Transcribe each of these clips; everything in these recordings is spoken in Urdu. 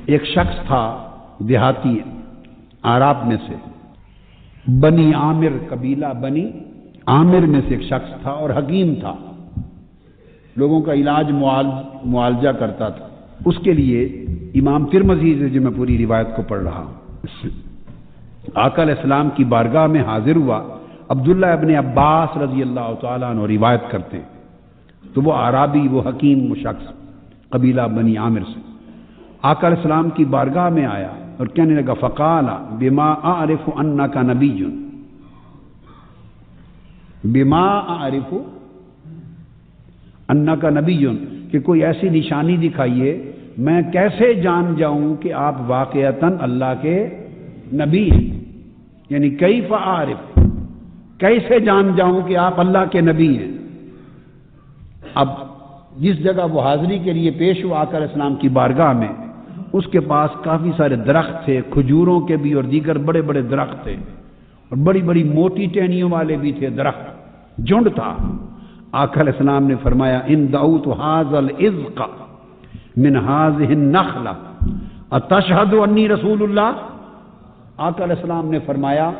ایک شخص تھا دیہاتی آراب میں سے، بنی عامر قبیلہ بنی عامر میں سے ایک شخص تھا اور حکیم تھا، لوگوں کا علاج معالجہ کرتا تھا۔ اس کے لیے امام ترمذی سے جو میں پوری روایت کو پڑھ رہا ہوں، آقا علیہ السلام کی بارگاہ میں حاضر ہوا۔ عبداللہ ابن عباس رضی اللہ تعالیٰ عنہ روایت کرتے ہیں، تو وہ عرابی، وہ حکیم، وہ شخص قبیلہ بنی عامر سے آقا علیہ السلام کی بارگاہ میں آیا اور کہنے لگا فقال بما اعرف انک نبی، بما اعرف انک نبی، کہ کوئی ایسی نشانی دکھائیے میں کیسے جان جاؤں کہ آپ واقعتاً اللہ کے نبی ہیں، یعنی کیف اعرف، کیسے جان جاؤں کہ آپ اللہ کے نبی ہیں۔ اب جس جگہ وہ حاضری کے لیے پیش ہوا آقا علیہ السلام کی بارگاہ میں، اس کے پاس کافی سارے درخت تھے، کھجوروں کے بھی اور دیگر بڑے بڑے درخت تھے، اور بڑی بڑی موٹی ٹہنیوں والے بھی تھے، درخت جھنڈ تھا۔ آقا علیہ السلام نے فرمایا ان دعوت هذا العزق من هذه النخلة اتشهد انی رسول اللہ۔ آقا علیہ السلام نے فرمایا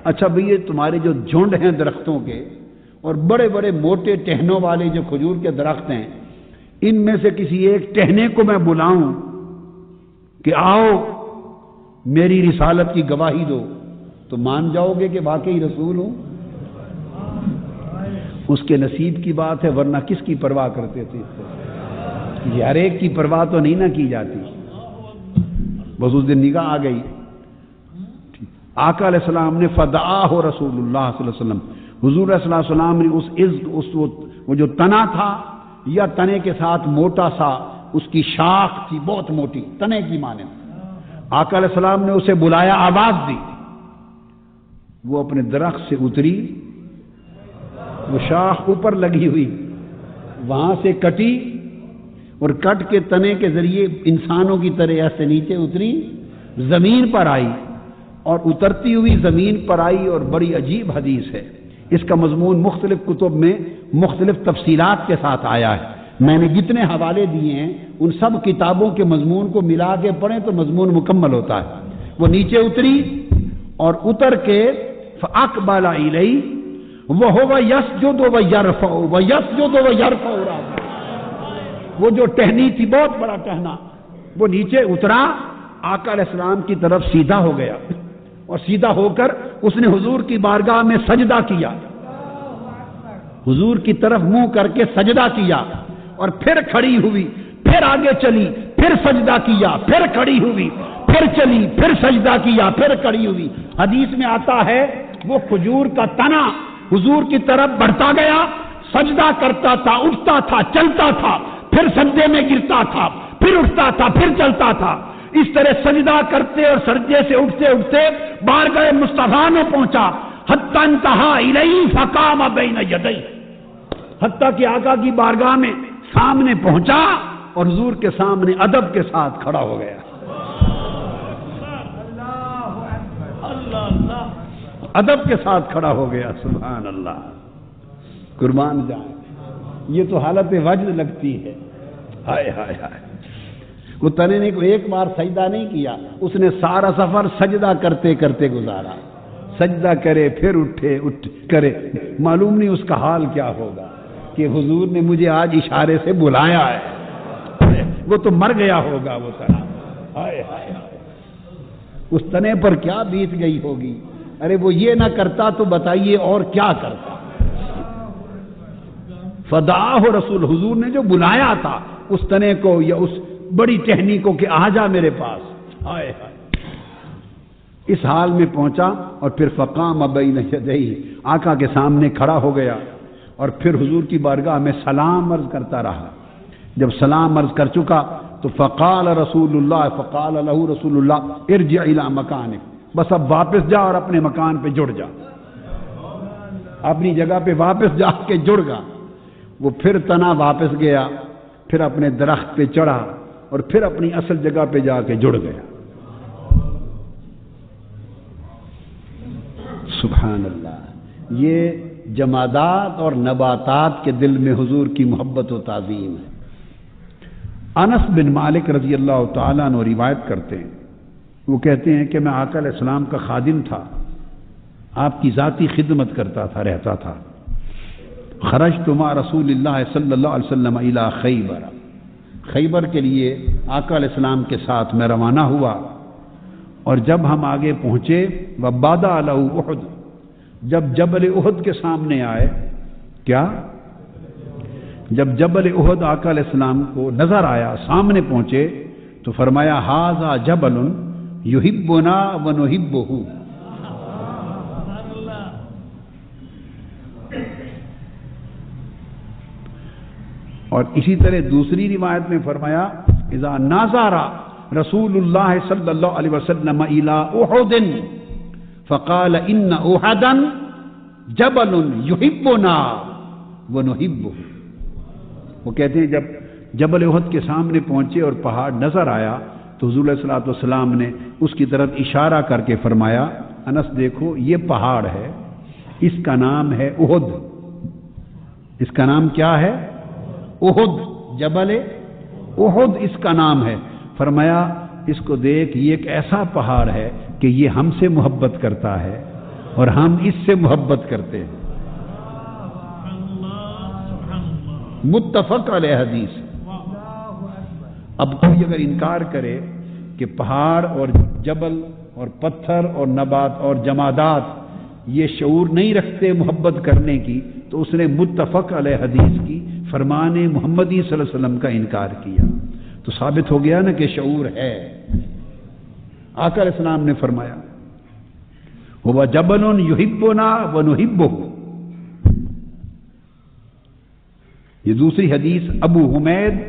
اچھا بھئی یہ تمہارے جو جھنڈ ہیں درختوں کے اور بڑے بڑے موٹے ٹہنوں والے جو کھجور کے درخت ہیں، ان میں سے کسی ایک ٹہنے کو میں بلاؤں کہ آؤ میری رسالت کی گواہی دو، تو مان جاؤ گے کہ واقعی رسول ہوں؟ اس کے نصیب کی بات ہے، ورنہ کس کی پرواہ کرتے تھے؟ ہر ایک کی پرواہ تو نہیں نہ کی جاتی، بس اس دن نگاہ آ گئی۔ آقا علیہ السلام نے فدعاہ رسول اللہ صلی اللہ علیہ وسلم، حضور صلی اللہ علیہ وسلم نے وہ جو تنا تھا یا تنے کے ساتھ موٹا سا اس کی شاخ تھی بہت موٹی، تنے کی مانند، آقا علیہ السلام نے اسے بلایا، آواز دی، وہ اپنے درخت سے اتری، وہ شاخ اوپر لگی ہوئی وہاں سے کٹی اور کٹ کے تنے کے ذریعے انسانوں کی طرح ایسے نیچے اتری، زمین پر آئی، اور اترتی ہوئی زمین پر آئی، اور بڑی عجیب حدیث ہے، اس کا مضمون مختلف کتب میں مختلف تفصیلات کے ساتھ آیا ہے، میں نے جتنے حوالے دیے ہیں ان سب کتابوں کے مضمون کو ملا کے پڑھیں تو مضمون مکمل ہوتا ہے۔ وہ نیچے اتری اور اتر کے فاقبل الیہ وہو یسجد ویرفع ویسجد ویرفع راسہ، وہ جو ٹہنی تھی بہت بڑا ٹہنا، وہ نیچے اترا، آقا علیہ السلام کی طرف سیدھا ہو گیا، اور سیدھا ہو کر اس نے حضور کی بارگاہ میں سجدہ کیا، حضور کی طرف منہ کر کے سجدہ کیا، اور پھر کھڑی ہوئی، پھر آگے چلی، پھر سجدہ کیا، پھر کھڑی ہوئی، پھر چلی، پھر سجدہ کیا، پھر کھڑی ہوئی۔ حدیث میں آتا ہے وہ کھجور کا تنا حضور کی طرف بڑھتا گیا، سجدہ کرتا تھا، اٹھتا تھا، چلتا تھا، پھر سجدے میں گرتا تھا، پھر اٹھتا تھا، پھر چلتا تھا، اس طرح سجدہ کرتے اور سجدے سے اٹھتے اٹھتے بارگاہ مصطفیٰ میں پہنچا، حتی انتہا الیہ فقام بین یدیہ، حتیٰ کہ آقا کی بارگاہ میں سامنے پہنچا اور حضور کے سامنے ادب کے ساتھ کھڑا ہو گیا، ادب کے ساتھ کھڑا ہو گیا، سبحان اللہ، قربان جائیں، یہ تو حالت وجد لگتی ہے، ہائے ہائے ہائے۔ وہ تنے نے ایک بار سجدہ نہیں کیا، اس نے سارا سفر سجدہ کرتے کرتے گزارا، سجدہ کرے پھر اٹھے کرے، معلوم نہیں اس کا حال کیا ہوگا کہ حضور نے مجھے آج اشارے سے بلایا ہے، وہ تو مر گیا ہوگا وہ تنا، ہائے ہائے اس تنے پر کیا بیت گئی ہوگی، ارے وہ یہ نہ کرتا تو بتائیے اور کیا کرتا۔ فدعاہ رسول، حضور نے جو بلایا تھا اس تنے کو یا اس بڑی ٹہنی کو کہ آ جا میرے پاس، ہائے ہائے، اس حال میں پہنچا، اور پھر فقام بین یدیہ، آقا کے سامنے کھڑا ہو گیا، اور پھر حضور کی بارگاہ میں سلام عرض کرتا رہا۔ جب سلام عرض کر چکا تو فقال له رسول اللہ ارجع الی مکانک، بس اب واپس جا اور اپنے مکان پہ جڑ جا، اپنی جگہ پہ واپس جا کے جڑ گا۔ وہ پھر تنا واپس گیا، پھر اپنے درخت پہ چڑھا، اور پھر اپنی اصل جگہ پہ جا کے جڑ گیا، سبحان اللہ۔ یہ جمادات اور نباتات کے دل میں حضور کی محبت و تعظیم ہے۔ انس بن مالک رضی اللہ تعالیٰ عنہ روایت کرتے ہیں، وہ کہتے ہیں کہ میں آقا علیہ السلام کا خادم تھا، آپ کی ذاتی خدمت کرتا تھا، رہتا تھا۔ خرجت مع رسول اللہ صلی اللہ علیہ وسلم الی خیبر، خیبر کے لیے آقا علیہ السلام کے ساتھ میں روانہ ہوا، اور جب ہم آگے پہنچے وبادا له احد، جب جبل احد کے سامنے آئے، کیا؟ جب جبل احد آقا علیہ السلام کو نظر آیا، سامنے پہنچے، تو فرمایا ھذا جبل یحبنا ونحبہ، اور اسی طرح دوسری روایت میں فرمایا اذا ناظر رسول اللہ صلی اللہ علیہ وسلم الی احد فقال ان احدا جبل یحبنا ونحبہ، وہ کہتے ہیں جب جبل احد کے سامنے پہنچے اور پہاڑ نظر آیا تو حضور علیہ الصلوۃ والسلام نے اس کی طرف اشارہ کر کے فرمایا انس دیکھو یہ پہاڑ ہے، اس کا نام ہے احد، اس کا نام کیا ہے؟ احد، جبل احد اس کا نام ہے۔ فرمایا اس کو دیکھ، یہ ایک ایسا پہاڑ ہے کہ یہ ہم سے محبت کرتا ہے اور ہم اس سے محبت کرتے ہیں۔ متفق علیہ حدیث۔ اب کوئی اگر انکار کرے کہ پہاڑ اور جبل اور پتھر اور نبات اور جمادات یہ شعور نہیں رکھتے محبت کرنے کی، تو اس نے متفق علیہ حدیث کی، فرمان محمدی صلی اللہ علیہ وسلم کا انکار کیا، تو ثابت ہو گیا نا کہ شعور ہے۔ آقا علیہ السلام نے فرمایا هو جبل یحبنا ونحبہ۔ یہ دوسری حدیث ابو حمید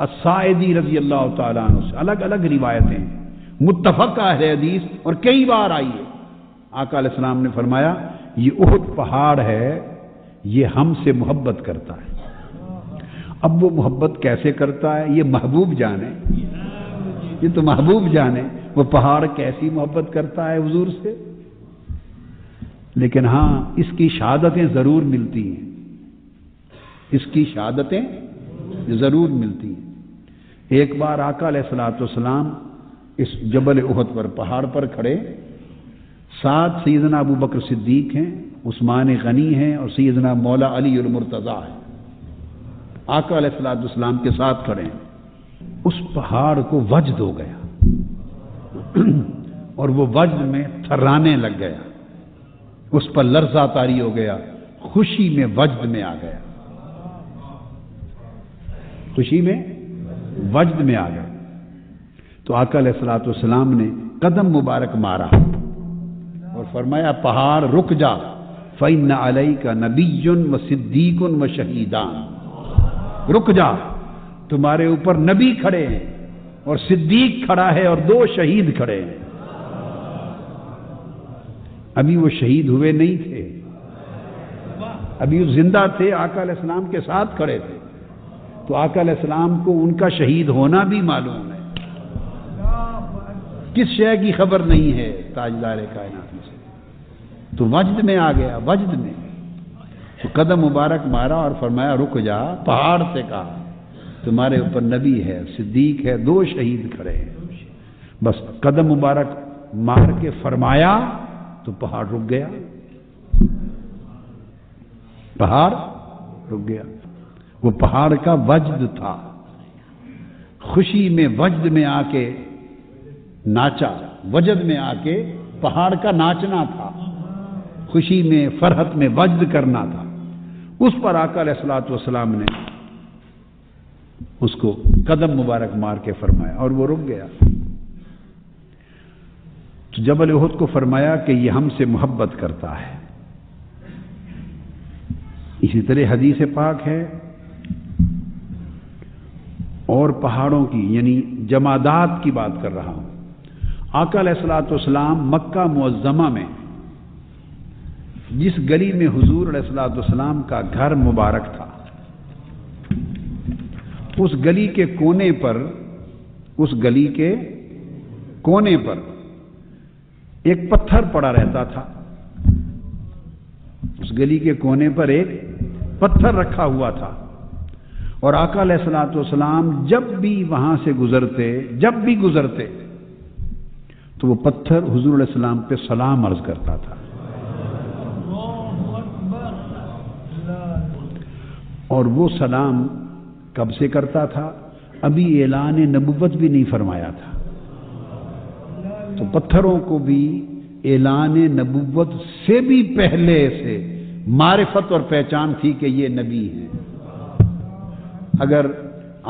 الساعدی رضی اللہ تعالیٰ عنہ سے، الگ الگ روایتیں، متفق ہے حدیث اور کئی بار آئی ہے۔ آقا علیہ السلام نے فرمایا یہ احد پہاڑ ہے، یہ ہم سے محبت کرتا ہے۔ اب وہ محبت کیسے کرتا ہے یہ محبوب جانے، یہ تو محبوب جانے وہ پہاڑ کیسی محبت کرتا ہے حضور سے، لیکن ہاں اس کی شہادتیں ضرور ملتی ہیں، اس کی شہادتیں ضرور ملتی ہیں۔ ایک بار آقا علیہ الصلوۃ والسلام اس جبل احد پر پہاڑ پر کھڑے، ساتھ سیدنا ابو بکر صدیق ہیں، عثمان غنی ہیں اور سیدنا مولا علی المرتضیٰ ہیں، آقا علیہ الصلوۃ والسلام کے ساتھ کھڑے ہیں۔ اس پہاڑ کو وجد ہو گیا اور وہ وجد میں تھرانے لگ گیا، اس پر لرزہ طاری ہو گیا، خوشی میں وجد میں آ گیا، خوشی میں وجد میں آ گیا۔ تو آقا علیہ الصلوۃ والسلام نے قدم مبارک مارا اور فرمایا پہاڑ رک جا، فإن علیک نبی و صدیق و شہیدان، رک جا، تمہارے اوپر نبی کھڑے ہیں اور صدیق کھڑا ہے اور دو شہید کھڑے ہیں۔ ابھی وہ شہید ہوئے نہیں تھے، ابھی وہ زندہ تھے، آقا علیہ السلام کے ساتھ کھڑے تھے، تو آقا علیہ السلام کو ان کا شہید ہونا بھی معلوم ہے۔ کس شے کی خبر نہیں ہے تاجدار کائنات میں سے، تو وجد میں آ گیا، وجد میں تو قدم مبارک مارا اور فرمایا رک جا، پہاڑ سے کہا تمہارے اوپر نبی ہے، صدیق ہے، دو شہید کھڑے ہیں۔ بس قدم مبارک مار کے فرمایا تو پہاڑ رک گیا، پہاڑ رک گیا۔ وہ پہاڑ کا وجد تھا، خوشی میں وجد میں آ کے ناچا، وجد میں آ کے پہاڑ کا ناچنا تھا، خوشی میں فرحت میں وجد کرنا تھا۔ اس پر آقا علیہ الصلوۃ والسلام نے اس کو قدم مبارک مار کے فرمایا اور وہ رک گیا۔ تو جبل احد کو فرمایا کہ یہ ہم سے محبت کرتا ہے۔ اسی طرح حدیث پاک ہے اور پہاڑوں کی یعنی جمادات کی بات کر رہا ہوں۔ آقا علیہ الصلوۃ والسلام مکہ معظمہ میں جس گلی میں حضور علیہ الصلوۃ والسلام کا گھر مبارک تھا، اس گلی کے کونے پر، اس گلی کے کونے پر ایک پتھر پڑا رہتا تھا، اس گلی کے کونے پر ایک پتھر رکھا ہوا تھا، اور آقا علیہ الصلوۃ والسلام جب بھی وہاں سے گزرتے تو وہ پتھر حضور علیہ السلام پہ سلام عرض کرتا تھا، اور وہ سلام کب سے کرتا تھا؟ ابھی اعلان نبوت بھی نہیں فرمایا تھا، تو پتھروں کو بھی اعلان نبوت سے بھی پہلے سے معرفت اور پہچان تھی کہ یہ نبی ہیں۔ اگر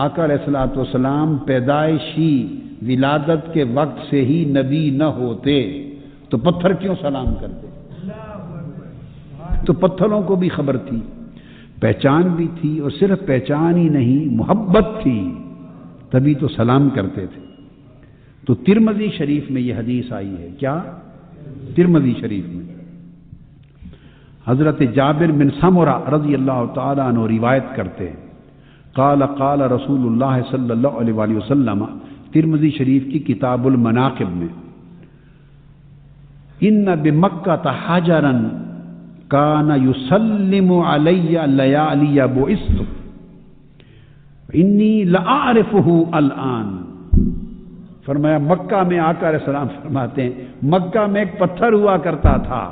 آقا علیہ الصلوۃ والسلام پیدائشی ولادت کے وقت سے ہی نبی نہ ہوتے تو پتھر کیوں سلام کرتے؟ تو پتھروں کو بھی خبر تھی، پہچان بھی تھی، اور صرف پہچان ہی نہیں، محبت تھی، تبھی تو سلام کرتے تھے۔ تو ترمذی شریف میں یہ حدیث آئی ہے، کیا؟ ترمذی شریف میں حضرت جابر بن سمرہ رضی اللہ تعالی عنہ روایت کرتے ہیں، قال قال رسول اللہ صلی اللہ علیہ وآلہ وسلم، ترمذی شریف کی کتاب المناقب میں، ان بمکہ حجرا کان یسلم علی لیالی بعثت انی لاعرفہ الآن۔ فرمایا مکہ میں آقا علیہ السلام فرماتے ہیں مکہ میں ایک پتھر ہوا کرتا تھا،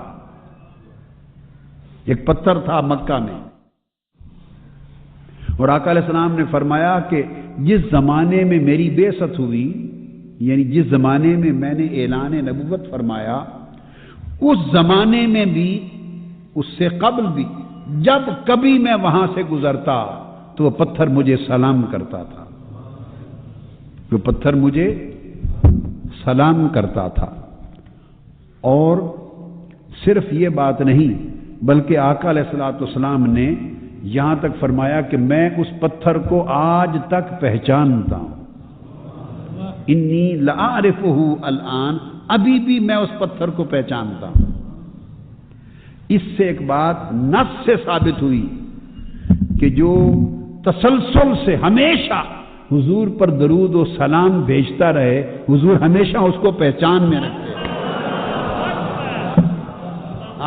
ایک پتھر تھا مکہ میں، اور آقا علیہ السلام نے فرمایا کہ جس زمانے میں میری بعثت ہوئی، یعنی جس زمانے میں میں نے اعلان نبوت فرمایا، اس زمانے میں بھی، اس سے قبل بھی، جب کبھی میں وہاں سے گزرتا تو وہ پتھر مجھے سلام کرتا تھا، وہ پتھر مجھے سلام کرتا تھا۔ اور صرف یہ بات نہیں، بلکہ آقا علیہ الصلوۃ والسلام نے یہاں تک فرمایا کہ میں اس پتھر کو آج تک پہچانتا ہوں، انی لاعرفہ الآن، ابھی بھی میں اس پتھر کو پہچانتا ہوں۔ اس سے ایک بات نص سے ثابت ہوئی کہ جو تسلسل سے ہمیشہ حضور پر درود و سلام بھیجتا رہے، حضور ہمیشہ اس کو پہچان میں رکھتے ہیں۔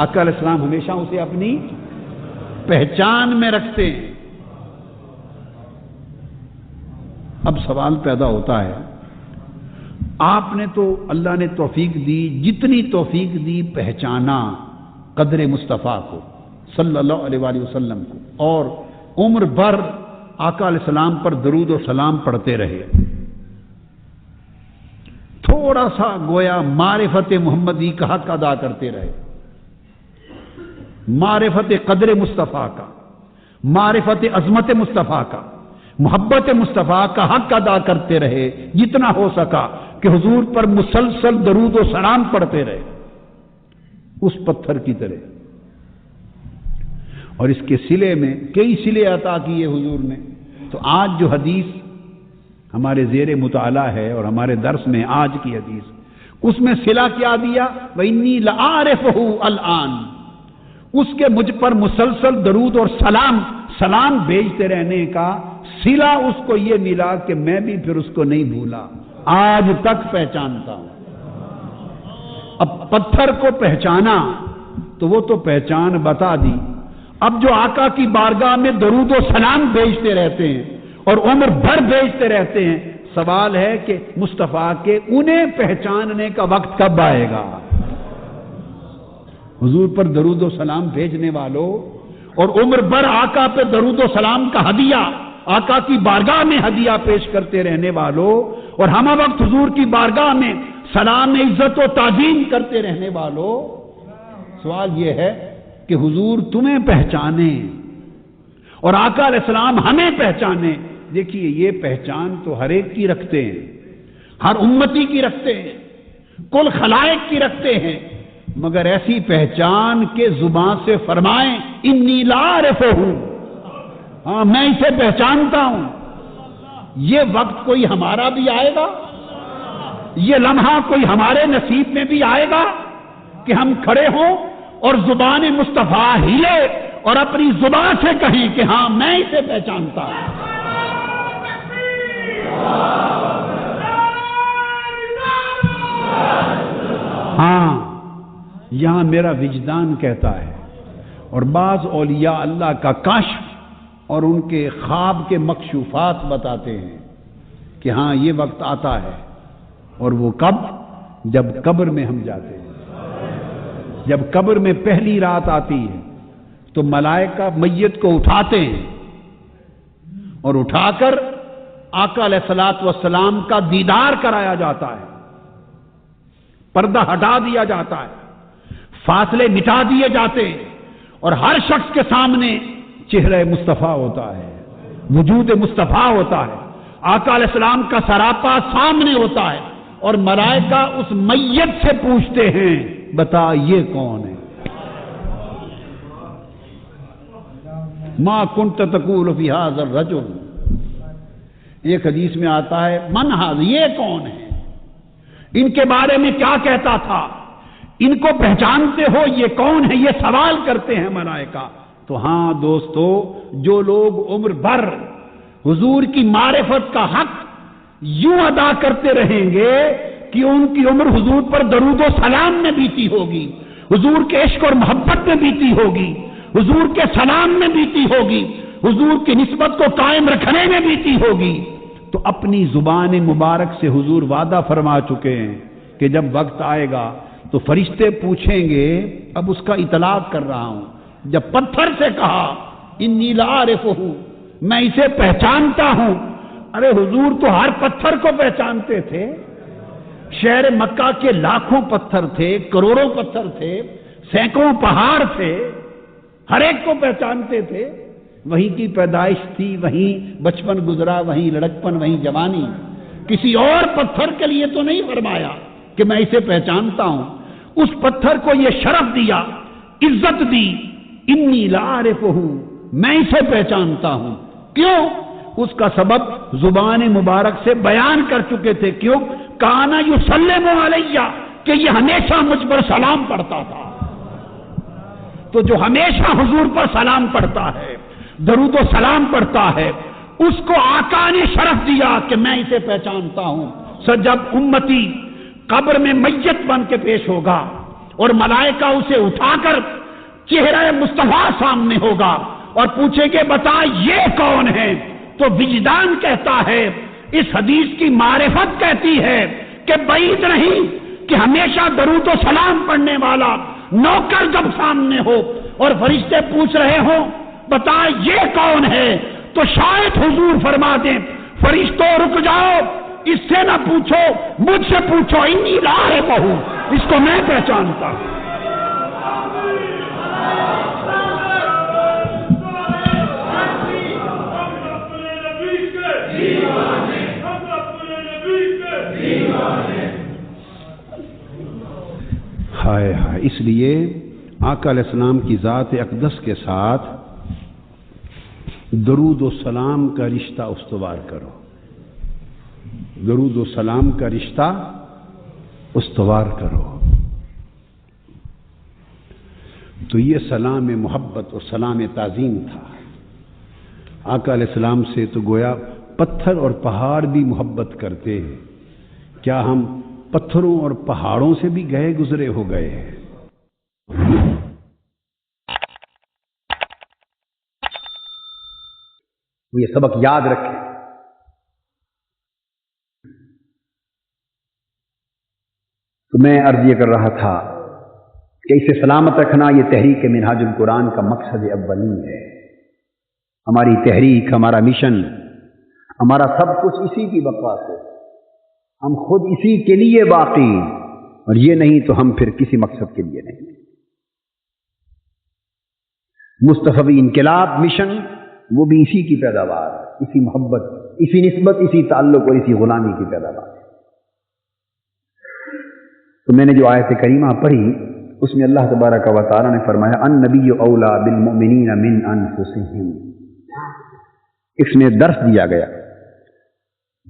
آقا علیہ السلام ہمیشہ اسے اپنی پہچان میں رکھتے ہیں۔ اب سوال پیدا ہوتا ہے، آپ نے تو، اللہ نے توفیق دی، جتنی توفیق دی پہچانا قدر مصطفیٰ کو صلی اللہ علیہ وآلہ وسلم کو، اور عمر بھر آقا علیہ السلام پر درود و سلام پڑھتے رہے، تھوڑا سا گویا معرفت محمدی کا حق ادا کرتے رہے، معرفت قدر مصطفیٰ کا، معرفت عظمت مصطفیٰ کا، محبت مصطفیٰ کا حق ادا کرتے رہے جتنا ہو سکا، کہ حضور پر مسلسل درود و سلام پڑھتے رہے اس پتھر کی طرح۔ اور اس کے صلے میں کئی صلے عطا کیے حضور نے۔ تو آج جو حدیث ہمارے زیر مطالعہ ہے اور ہمارے درس میں آج کی حدیث، اس میں صلہ کیا دیا؟ وَإِنِّي لَأَعْرِفُهُ الْآن، اس کے مجھ پر مسلسل درود اور سلام بھیجتے رہنے کا صلہ اس کو یہ ملا کہ میں بھی پھر اس کو نہیں بھولا، آج تک پہچانتا ہوں۔ اب پتھر کو پہچانا تو وہ تو پہچان بتا دی، اب جو آقا کی بارگاہ میں درود و سلام بھیجتے رہتے ہیں اور عمر بھر بھیجتے رہتے ہیں، سوال ہے کہ مصطفیٰ کے انہیں پہچاننے کا وقت کب آئے گا؟ حضور پر درود و سلام بھیجنے والوں اور عمر بھر آقا پہ درود و سلام کا ہدیہ، آقا کی بارگاہ میں ہدیہ پیش کرتے رہنے والوں، اور ہم وقت حضور کی بارگاہ میں سلام عزت و تعظیم کرتے رہنے والوں، سوال یہ ہے کہ حضور تمہیں پہچانے اور آقا علیہ السلام ہمیں پہچانے۔ دیکھیے یہ پہچان تو ہر ایک کی رکھتے ہیں، ہر امتی کی رکھتے ہیں، کل خلائق کی رکھتے ہیں، مگر ایسی پہچان کے زبان سے فرمائیں انی لاعرفہ، ہاں میں اسے پہچانتا ہوں۔ یہ وقت کوئی ہمارا بھی آئے گا، یہ لمحہ کوئی ہمارے نصیب میں بھی آئے گا کہ ہم کھڑے ہوں اور زبان مصطفیٰ ہلے اور اپنی زبان سے کہیں کہ ہاں میں اسے پہچانتا ہوں۔ ہاں یہاں میرا وجدان کہتا ہے، اور بعض اولیاء اللہ کا کشف اور ان کے خواب کے مکشوفات بتاتے ہیں کہ ہاں یہ وقت آتا ہے، اور وہ کب؟ جب قبر میں ہم جاتے ہیں۔ جب قبر میں پہلی رات آتی ہے تو ملائکہ میت کو اٹھاتے ہیں اور اٹھا کر آقا علیہ الصلوۃ والسلام کا دیدار کرایا جاتا ہے، پردہ ہٹا دیا جاتا ہے، فاصلے مٹا دیے جاتے ہیں، اور ہر شخص کے سامنے چہرہ مصطفیٰ ہوتا ہے، وجود مصطفیٰ ہوتا ہے، آقا علیہ السلام کا سراپا سامنے ہوتا ہے، اور ملائکہ اس میت سے پوچھتے ہیں بتا یہ کون ہے؟ ما کنت تقول فی ھذا الرجل، ایک حدیث میں آتا ہے من ھذا، یہ کون ہے؟ ان کے بارے میں کیا کہتا تھا؟ ان کو پہچانتے ہو؟ یہ کون ہے؟ یہ سوال کرتے ہیں ملائکہ۔ تو ہاں دوستو، جو لوگ عمر بھر حضور کی معرفت کا حق یوں ادا کرتے رہیں گے کہ ان کی عمر حضور پر درود و سلام میں بیتی ہوگی، حضور کے عشق اور محبت میں بیتی ہوگی، حضور کے سلام میں بیتی ہوگی، حضور کی نسبت کو قائم رکھنے میں بیتی ہوگی، تو اپنی زبان مبارک سے حضور وعدہ فرما چکے ہیں کہ جب وقت آئے گا تو فرشتے پوچھیں گے، اب اس کا اطلاق کر رہا ہوں، جب پتھر سے کہا انی لعارفہ، میں اسے پہچانتا ہوں، ارے حضور تو ہر پتھر کو پہچانتے تھے، شہر مکہ کے لاکھوں پتھر تھے، کروڑوں پتھر تھے، سینکڑوں پہاڑ تھے، ہر ایک کو پہچانتے تھے، وہیں کی پیدائش تھی، وہیں بچپن گزرا، وہیں لڑکپن، وہیں جوانی، کسی اور پتھر کے لیے تو نہیں فرمایا کہ میں اسے پہچانتا ہوں۔ اس پتھر کو یہ شرف دیا، عزت دی، انی لعارفہ، میں اسے پہچانتا ہوں۔ کیوں؟ اس کا سبب زبان مبارک سے بیان کر چکے تھے۔ کیوں؟ کانا یسلم علیہ، کہ یہ ہمیشہ مجھ پر سلام پڑھتا تھا۔ تو جو ہمیشہ حضور پر سلام پڑھتا ہے، درود و سلام پڑھتا ہے، اس کو آقا نے شرف دیا کہ میں اسے پہچانتا ہوں۔ سو جب امتی قبر میں میت بن کے پیش ہوگا اور ملائکہ اسے اٹھا کر چہرہ مصطفیٰ سامنے ہوگا اور پوچھیں گے بتا یہ کون ہے، تو وجدان کہتا ہے، اس حدیث کی معرفت کہتی ہے کہ بعید نہیں کہ ہمیشہ درود و سلام پڑھنے والا نوکر جب سامنے ہو اور فرشتے پوچھ رہے ہوں بتا یہ کون ہے، تو شاید حضور فرما دیں فرشتوں رک جاؤ، اس سے نہ پوچھو، مجھ سے پوچھو، انی لعارفہ، اس کو میں پہچانتا ہوں۔ ہائے ہائے، اس لیے آقا علیہ السلام کی ذات اقدس کے ساتھ درود و سلام کا رشتہ استوار کرو، درود و سلام کا رشتہ استوار کرو۔ تو یہ سلام محبت اور سلام تعظیم تھا آقا علیہ السلام سے، تو گویا پتھر اور پہاڑ بھی محبت کرتے ہیں۔ کیا ہم پتھروں اور پہاڑوں سے بھی گئے گزرے ہو گئے ہیں؟ یہ سبق یاد رکھیں۔ تو میں عرض یہ کر رہا تھا کہ اسے سلامت رکھنا یہ تحریک منہاج القرآن کا مقصد اولی ہے۔ ہماری تحریک، ہمارا مشن، ہمارا سب کچھ اسی کی بقا سے، ہم خود اسی کے لیے باقی، اور یہ نہیں تو ہم پھر کسی مقصد کے لیے نہیں۔ مصطفی انقلاب مشن وہ بھی اسی کی پیداوار ہے، اسی محبت، اسی نسبت، اسی تعلق اور اسی غلامی کی پیداوار ہے۔ تو میں نے جو آیت کریمہ پڑھی اس میں اللہ تبارک و تعالی نے فرمایا النبی اولا بالمؤمنین من انفسہم، اس میں درس دیا گیا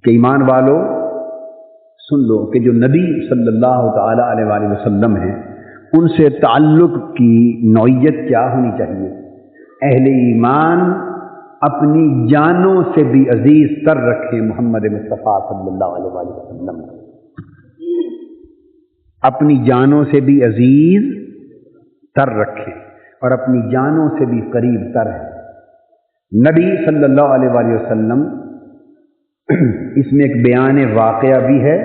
کہ ایمان والو سن لو کہ جو نبی صلی اللہ تعالی علیہ وآلہ وسلم ہیں ان سے تعلق کی نوعیت کیا ہونی چاہیے؟ اہل ایمان اپنی جانوں سے بھی عزیز تر رکھے محمد مصطفیٰ صلی اللہ علیہ وآلہ وسلم، اپنی جانوں سے بھی عزیز تر رکھے اور اپنی جانوں سے بھی قریب تر ہے۔ نبی صلی اللہ علیہ وآلہ وسلم، اس میں ایک بیان واقعہ بھی ہے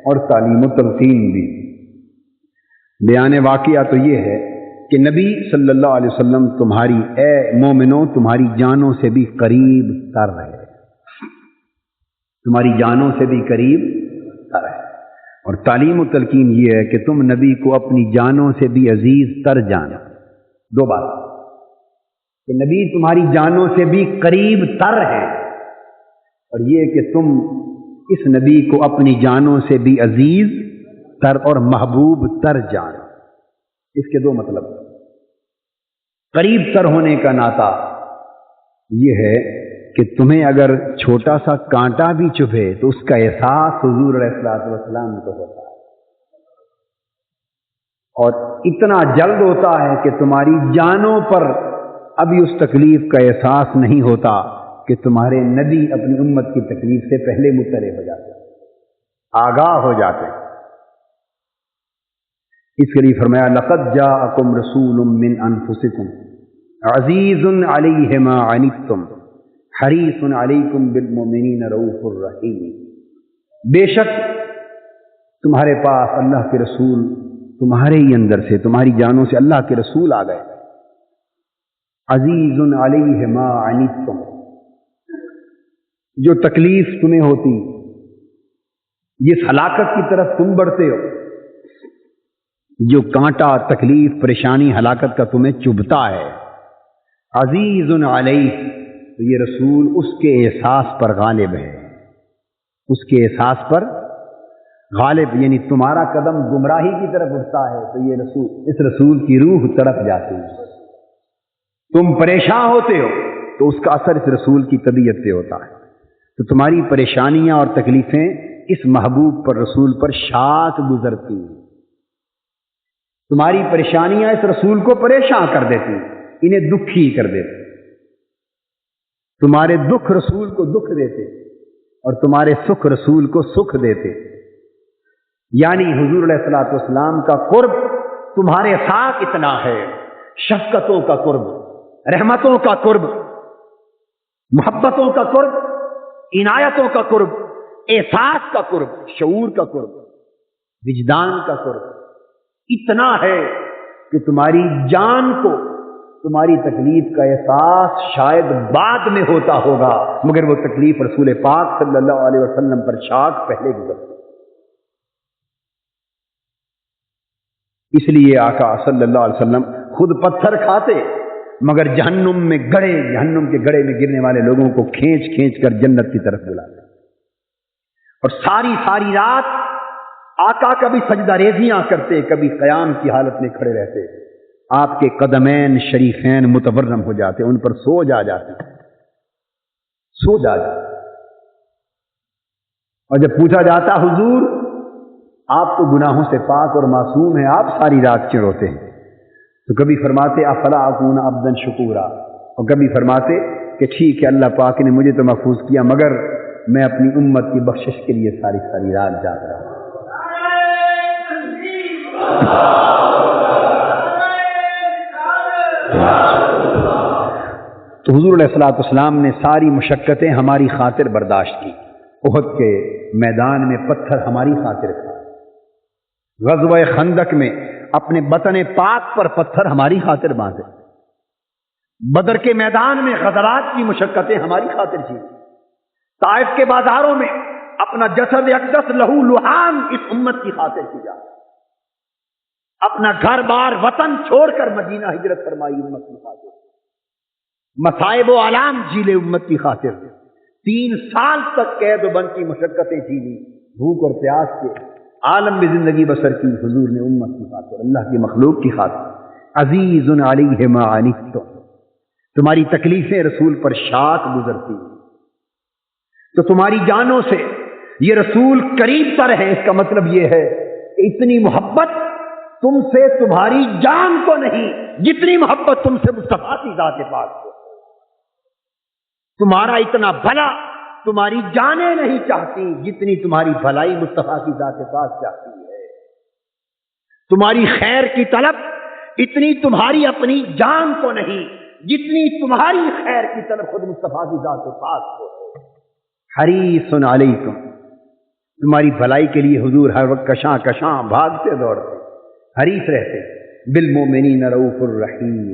اور تعلیم و تلقین بھی۔ بیان واقعہ تو یہ ہے کہ نبی صلی اللہ علیہ وسلم تمہاری، اے مومنوں، تمہاری جانوں سے بھی قریب تر ہے، تمہاری جانوں سے بھی قریب تر ہے۔ اور تعلیم و تلقین یہ ہے کہ تم نبی کو اپنی جانوں سے بھی عزیز تر جانا۔ دو بات، کہ نبی تمہاری جانوں سے بھی قریب تر ہے، اور یہ کہ تم اس نبی کو اپنی جانوں سے بھی عزیز تر اور محبوب تر جانا۔ اس کے دو مطلب۔ قریب تر ہونے کا ناطہ یہ ہے کہ تمہیں اگر چھوٹا سا کانٹا بھی چبھے تو اس کا احساس حضور علیہ الصلوۃ والسلام کو ہوتا ہے، اور اتنا جلد ہوتا ہے کہ تمہاری جانوں پر ابھی اس تکلیف کا احساس نہیں ہوتا کہ تمہارے نبی اپنی امت کی تکلیف سے پہلے مطلع ہو جاتے ہیں، آگاہ ہو جاتے ہیں۔ اس کے لیے فرمایا لقد جاءکم رسول من انفسکم عزیز علیہ ما عنتم حریص علیکم بالمؤمنین رؤوف الرحیم۔ بے شک تمہارے پاس اللہ کے رسول، تمہارے ہی اندر سے، تمہاری جانوں سے اللہ کے رسول آ گئے، عزیز علیہ ما عنتم، جو تکلیف تمہیں ہوتی، جس ہلاکت کی طرف تم بڑھتے ہو، جو کانٹا، تکلیف، پریشانی، ہلاکت کا تمہیں چبھتا ہے، عزیز علیہ، تو یہ رسول اس کے احساس پر غالب ہے، اس کے احساس پر غالب، یعنی تمہارا قدم گمراہی کی طرف اٹھتا ہے تو یہ رسول، اس رسول کی روح تڑپ جاتی ہے، تم پریشان ہوتے ہو تو اس کا اثر اس رسول کی طبیعت پہ ہوتا ہے، تو تمہاری پریشانیاں اور تکلیفیں اس محبوب پر، رسول پر شاط گزرتی ہیں، تمہاری پریشانیاں اس رسول کو پریشان کر دیتی، انہیں دکھی کر دیتی، تمہارے دکھ رسول کو دکھ دیتے اور تمہارے سکھ رسول کو سکھ دیتے، یعنی حضور علیہ الصلوۃ والسلام کا قرب تمہارے ساتھ اتنا ہے، شفقتوں کا قرب، رحمتوں کا قرب، محبتوں کا قرب، عنایتوں کا قرب، احساس کا قرب، شعور کا قرب، وجدان کا قرب اتنا ہے کہ تمہاری جان کو تمہاری تکلیف کا احساس شاید بعد میں ہوتا ہوگا، مگر وہ تکلیف رسول پاک صلی اللہ علیہ وسلم پر شاق پہلے گزرتی۔ اس لیے آقا صلی اللہ علیہ وسلم خود پتھر کھاتے، مگر جہنم میں گڑے، جہنم کے گڑے میں گرنے والے لوگوں کو کھینچ کھینچ کر جنت کی طرف بلاتے، اور ساری ساری رات آقا کبھی سجدہ ریزیاں کرتے، کبھی قیام کی حالت میں کھڑے رہتے، آپ کے قدمین شریفین متورم ہو جاتے، ان پر سو جاتے، اور جب پوچھا جاتا حضور آپ تو گناہوں سے پاک اور معصوم ہیں، آپ ساری رات کیوں روتے ہیں؟ تو کبھی فرماتے افلا اکون عبدا شکورا، اور کبھی فرماتے کہ ٹھیک ہے اللہ پاک نے مجھے تو محفوظ کیا، مگر میں اپنی امت کی بخشش کے لیے ساری ساری رات جاگ رہا ہوں۔ تو حضور علیہ الصلوۃ والسلام نے ساری مشقتیں ہماری خاطر برداشت کی، احد کے میدان میں پتھر ہماری خاطر تھا، غزوہ خندق میں اپنے بطن پاک پر پتھر ہماری خاطر باندھے، بدر کے میدان میں غزوات کی مشقتیں ہماری خاطر تھی، طائف کے بازاروں میں اپنا جسد اقدس لہو لہان اس امت کی خاطر کی جائے، اپنا گھر بار وطن چھوڑ کر مدینہ ہجرت فرمائی امت کی خاطر، مصائب و آلام جھیلے امت کی خاطر، 3 سال تک قید و بند کی مشقتیں جھیلی، بھوک اور پیاس کے عالم میں زندگی بسر کی حضور نے امت کی خاطر، اللہ کی مخلوق کی خاطر، عزیز علیہ ما عنتم، تمہاری تکلیفیں رسول پر شاق گزرتی، تو تمہاری جانوں سے یہ رسول قریب تر ہے، اس کا مطلب یہ ہے کہ اتنی محبت تم سے تمہاری جان کو نہیں، جتنی محبت تم سے مصطفیٰ کی ذات پاک کو، تمہارا اتنا بھلا تمہاری جانیں نہیں چاہتی جتنی تمہاری بھلائی مصطفیٰ کی ذات پاک چاہتی ہے، تمہاری خیر کی طلب اتنی تمہاری اپنی جان کو نہیں، جتنی تمہاری خیر کی طرف خود مصطفیٰ کی ذات پاک کو ہے۔ حریص علیکم، تمہاری بھلائی کے لیے حضور ہر وقت کشاں کشاں بھاگتے دوڑتے حریص رہتے، بالمؤمنین رؤوف الرحیم،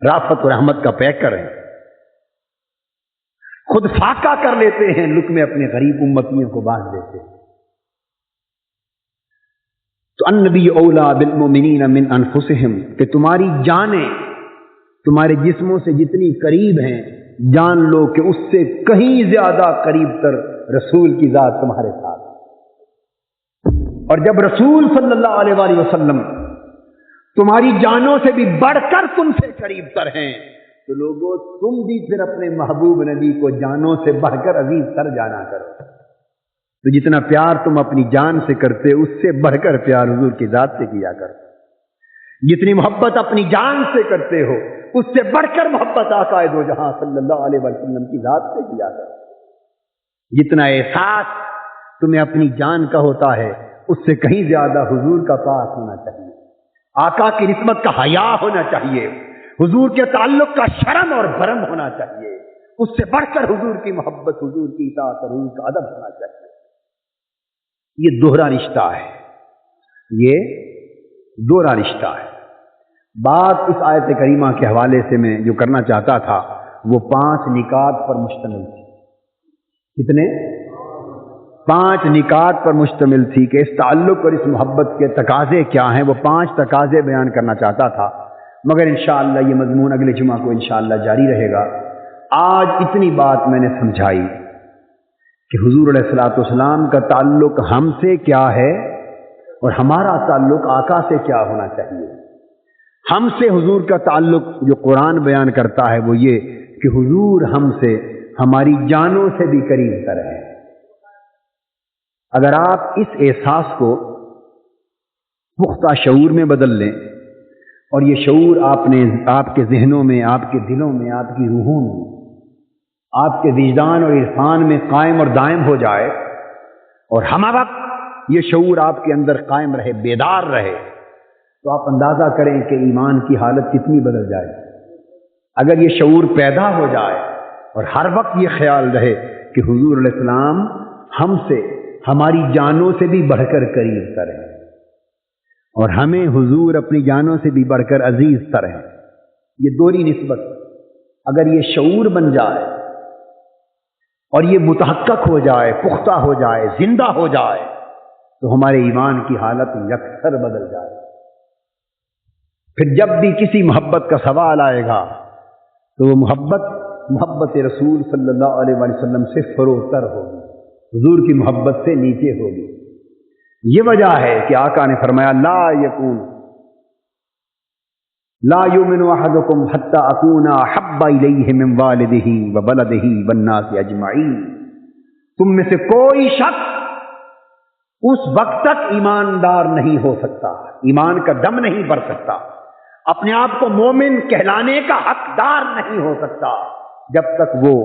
رافت و رحمت کا پیکر ہے، خود فاقہ کر لیتے ہیں، لقمے اپنے غریب امتیوں کو بانٹ دیتے ہیں۔ تو النبی اولا بالمؤمنین من انفسہم، کہ تمہاری جانیں تمہارے جسموں سے جتنی قریب ہیں، جان لو کہ اس سے کہیں زیادہ قریب تر رسول کی ذات تمہارے ساتھ ہے۔ اور جب رسول صلی اللہ علیہ وآلہ وسلم تمہاری جانوں سے بھی بڑھ کر تم سے قریب تر ہیں، تو لوگوں تم بھی پھر اپنے محبوب نبی کو جانوں سے بڑھ کر عزیز تر جانا کرو۔ تو جتنا پیار تم اپنی جان سے کرتے، اس سے بڑھ کر پیار حضور کی ذات سے کیا کرو۔ جتنی محبت اپنی جان سے کرتے ہو، اس سے بڑھ کر محبت آقا دو جہاں صلی اللہ علیہ وسلم کی ذات سے کیا کرو۔ جتنا احساس تمہیں اپنی جان کا ہوتا ہے، اس سے کہیں زیادہ حضور کا پاس ہونا چاہیے، آقا کی نسبت کا حیا ہونا چاہیے، حضور کے تعلق کا شرم اور برم ہونا چاہیے، اس سے بڑھ کر حضور کی محبت، حضور کی اطاعت اور حضور کا ادب ہونا چاہیے۔ یہ دوہرا رشتہ ہے، یہ دوہرا رشتہ ہے۔ بات اس آیت کریمہ کے حوالے سے میں جو کرنا چاہتا تھا وہ 5 نکات پر مشتمل تھی۔ کتنے؟ 5 نکات پر مشتمل تھی کہ اس تعلق اور اس محبت کے تقاضے کیا ہیں۔ وہ 5 تقاضے بیان کرنا چاہتا تھا، مگر انشاءاللہ یہ مضمون اگلے جمعہ کو انشاءاللہ جاری رہے گا۔ آج اتنی بات میں نے سمجھائی کہ حضور علیہ الصلوۃ والسلام کا تعلق ہم سے کیا ہے اور ہمارا تعلق آقا سے کیا ہونا چاہیے۔ ہم سے حضور کا تعلق جو قرآن بیان کرتا ہے وہ یہ کہ حضور ہم سے ہماری جانوں سے بھی قریب تر ہے۔ اگر آپ اس احساس کو پختہ شعور میں بدل لیں اور یہ شعور آپ کے ذہنوں میں، آپ کے دلوں میں، آپ کی روحوں میں، آپ کے وجدان اور عرفان میں قائم اور دائم ہو جائے اور ہم وقت یہ شعور آپ کے اندر قائم رہے، بیدار رہے، تو آپ اندازہ کریں کہ ایمان کی حالت کتنی بدل جائے۔ اگر یہ شعور پیدا ہو جائے اور ہر وقت یہ خیال رہے کہ حضور علیہ السلام ہم سے ہماری جانوں سے بھی بڑھ کر قریب تر ہے اور ہمیں حضور اپنی جانوں سے بھی بڑھ کر عزیز تر ہے، یہ دوہری نسبت اگر یہ شعور بن جائے اور یہ متحقق ہو جائے، پختہ ہو جائے، زندہ ہو جائے، تو ہمارے ایمان کی حالت یکسر بدل جائے۔ پھر جب بھی کسی محبت کا سوال آئے گا تو وہ محبت رسول صلی اللہ علیہ وآلہ وسلم سے فروتر ہوگی، حضور کی محبت سے نیچے ہوگی۔ یہ وجہ ہے کہ آقا نے فرمایا لا یؤمن احدکم حتی اکون احب الیہ من والدہ وولدہ والناس اجمعین، تم میں سے کوئی شخص اس وقت تک ایماندار نہیں ہو سکتا، ایمان کا دم نہیں بھر سکتا، اپنے آپ کو مومن کہلانے کا حقدار نہیں ہو سکتا جب تک وہ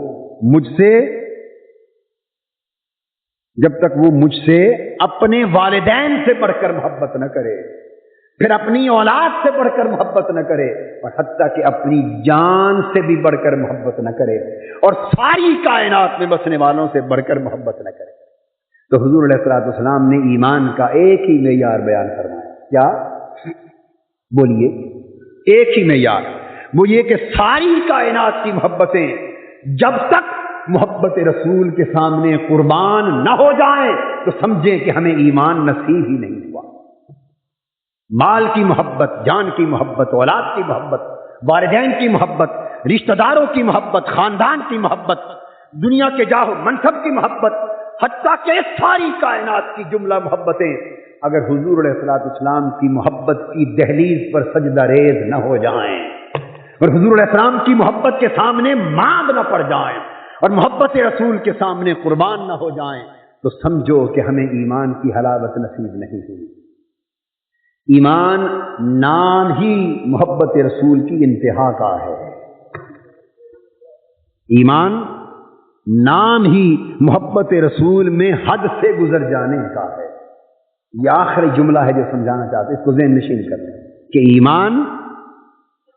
مجھ سے اپنے والدین سے بڑھ کر محبت نہ کرے، پھر اپنی اولاد سے بڑھ کر محبت نہ کرے، اور حتیٰ کہ اپنی جان سے بھی بڑھ کر محبت نہ کرے، اور ساری کائنات میں بسنے والوں سے بڑھ کر محبت نہ کرے۔ تو حضور علیہ الصلوۃ والسلام نے ایمان کا ایک ہی معیار بیان فرمایا، کیا؟ بولیے، ایک ہی معیار، وہ یہ کہ ساری کائنات کی محبتیں جب تک محبت رسول کے سامنے قربان نہ ہو جائیں تو سمجھیں کہ ہمیں ایمان نصیب ہی نہیں ہوا۔ مال کی محبت، جان کی محبت، اولاد کی محبت، والدین کی محبت، رشتہ داروں کی محبت، خاندان کی محبت، دنیا کے جاہ و منصب کی محبت، حتیٰ کہ ساری کائنات کی جملہ محبتیں اگر حضور علیہ الصلوۃ والسلام کی محبت کی دہلیز پر سجدہ ریز نہ ہو جائیں اور حضور علیہ السلام کی محبت کے سامنے ماند نہ پڑ جائیں اور محبت رسول کے سامنے قربان نہ ہو جائیں تو سمجھو کہ ہمیں ایمان کی حلاوت نصیب نہیں ہوئی۔ ایمان نام ہی محبت رسول کی انتہا کا ہے، ایمان نام ہی محبت رسول میں حد سے گزر جانے کا ہے۔ یہ آخری جملہ ہے جو سمجھانا چاہتے ہیں، اس کو ذہن نشین کر لیں کہ ایمان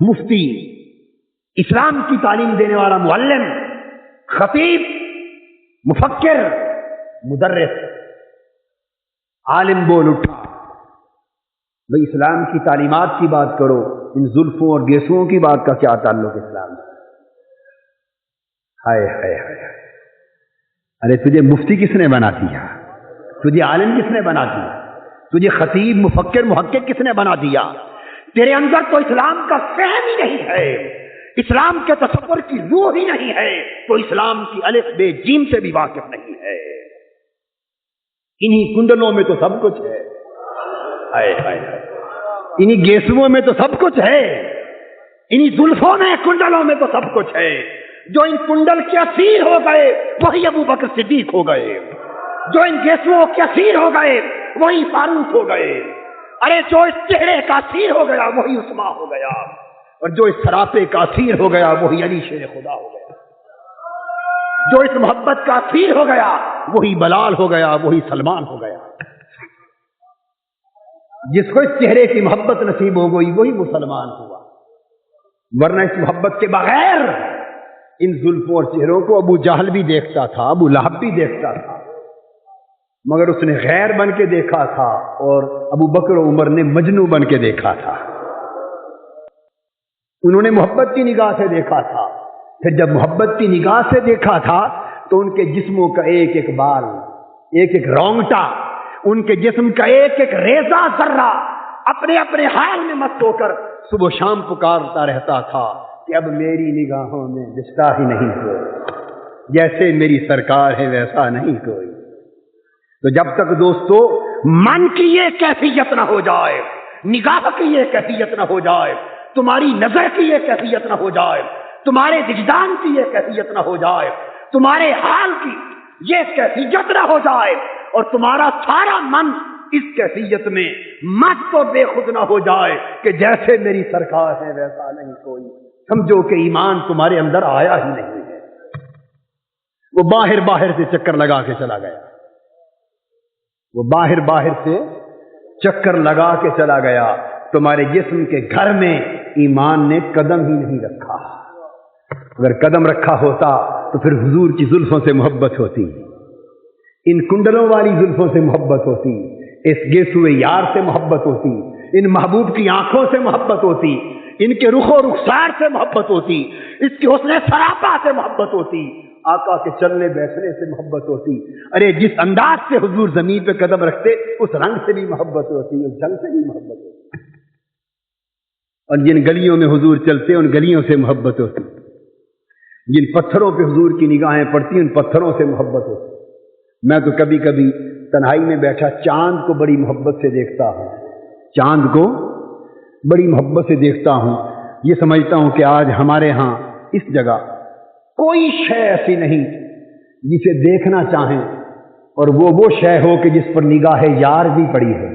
مفتی، اسلام کی تعلیم دینے والا معلم، خطیب، مفکر، مدرس، عالم بول اٹھا، بھئی اسلام کی تعلیمات کی بات کرو، ان زلفوں اور گیسوؤں کی بات کا کیا تعلق اسلام سے؟ ہائے ہائے ہائے، ارے تجھے مفتی کس نے بنا دیا؟ تجھے عالم کس نے بنا دیا؟ تجھے خطیب، مفکر، محقق کس نے بنا دیا؟ تیرے اندر تو اسلام کا فہم ہی نہیں ہے، اسلام کے تصور کی روح ہی نہیں ہے، تو اسلام کی الف بے جیم سے بھی واقف نہیں ہے۔ انہی کنڈلوں میں تو سب کچھ ہے، ہائے ہائے، انہی گیسوؤں میں تو سب کچھ ہے، انہی زلفوں میں، کنڈلوں میں تو سب کچھ ہے۔ جو ان کنڈل کے اسیر ہو گئے وہی ابو بکر صدیق ہو گئے، جو ان گیسوؤں کے اسیر ہو گئے وہی فاروق ہو گئے، ارے جو اس چہرے کا اسیر ہو گیا وہی عثمان ہو گیا، اور جو اس سراپے کا اسیر ہو گیا وہی علی شیر خدا ہو گیا، جو اس محبت کا اسیر ہو گیا وہی بلال ہو گیا، وہی سلمان ہو گیا۔ جس کو اس چہرے کی محبت نصیب ہو گئی وہی مسلمان ہوا، ورنہ اس محبت کے بغیر ان زلفوں اور چہروں کو ابو جہل بھی دیکھتا تھا، ابو لہب بھی دیکھتا تھا، مگر اس نے غیر بن کے دیکھا تھا، اور ابو بکر و عمر نے مجنو بن کے دیکھا تھا۔ انہوں نے محبت کی نگاہ سے دیکھا تھا، پھر جب محبت کی نگاہ سے دیکھا تھا تو ان کے جسموں کا ایک ایک بال، ایک ایک رونگٹا، ان کے جسم کا ایک ایک ریزہ ذرہ اپنے اپنے حال میں مست ہو کر صبح و شام پکارتا رہتا تھا کہ اب میری نگاہوں میں دشتا ہی نہیں کوئی، جیسے میری سرکار ہے ویسا نہیں کوئی۔ تو جب تک دوستو من کی یہ کیفیت نہ ہو جائے، نگاہ کی یہ کیفیت نہ ہو جائے، تمہاری نظر کی یہ کیفیت نہ ہو جائے، تمہارے وجدان کی یہ کیفیت نہ ہو جائے، تمہارے حال کی یہ کیفیت نہ ہو جائے، اور تمہارا سارا من اس کیفیت میں مست و بے خود نہ ہو جائے کہ جیسے میری سرکار ہے ویسا نہیں کوئی، سمجھو کہ ایمان تمہارے اندر آیا ہی نہیں ہے۔ وہ باہر باہر سے چکر لگا کے چلا گیا، وہ باہر باہر سے چکر لگا کے چلا گیا، تمہارے جسم کے گھر میں ایمان نے قدم ہی نہیں رکھا۔ اگر قدم رکھا ہوتا تو پھر حضور کی زلفوں سے محبت ہوتی، ان کنڈلوں والی زلفوں سے محبت ہوتی، اس گیسوئے یار سے محبت ہوتی، ان محبوب کی آنکھوں سے محبت ہوتی، ان کے رخ و رخسار سے محبت ہوتی، اس کے حسن سراپا سے محبت ہوتی، آقا کے چلنے بیٹھنے سے محبت ہوتی۔ ارے جس انداز سے حضور زمین پہ قدم رکھتے اس رنگ سے بھی محبت ہوتی، اس ڈھنگ سے بھی محبت ہوتی، اور جن گلیوں میں حضور چلتے ان گلیوں سے محبت ہوتی، جن پتھروں پہ حضور کی نگاہیں پڑتی ان پتھروں سے محبت ہوتی۔ میں تو کبھی کبھی تنہائی میں بیٹھا چاند کو بڑی محبت سے دیکھتا ہوں، چاند کو بڑی محبت سے دیکھتا ہوں، یہ سمجھتا ہوں کہ آج ہمارے ہاں اس جگہ کوئی شے ایسی نہیں جسے دیکھنا چاہیں اور وہ شے ہو کہ جس پر نگاہ یار بھی پڑی ہو،